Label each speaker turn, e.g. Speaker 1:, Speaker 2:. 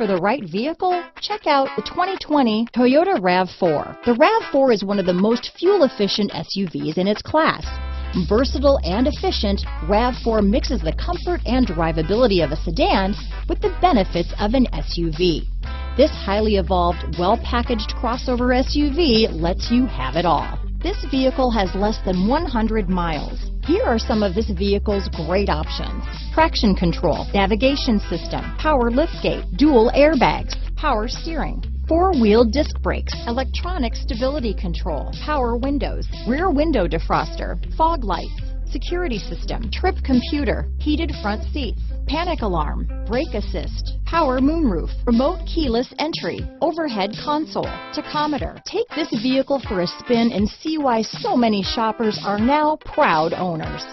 Speaker 1: for the right vehicle? Check out the 2020 Toyota RAV4. The RAV4 is one of the most fuel-efficient SUVs in its class. Versatile and efficient, RAV4 mixes the comfort and drivability of a sedan with the benefits of an SUV. This highly evolved, well-packaged crossover SUV lets you have it all. This vehicle has less than 100 miles. Here are some of this vehicle's great options: traction control, navigation system, power liftgate, dual airbags, power steering, four-wheel disc brakes, electronic stability control, power windows, rear window defroster, fog lights, security system, trip computer, heated front seats, panic alarm, brake assist, power moonroof, remote keyless entry, overhead console, tachometer. Take this vehicle for a spin and see why so many shoppers are now proud owners.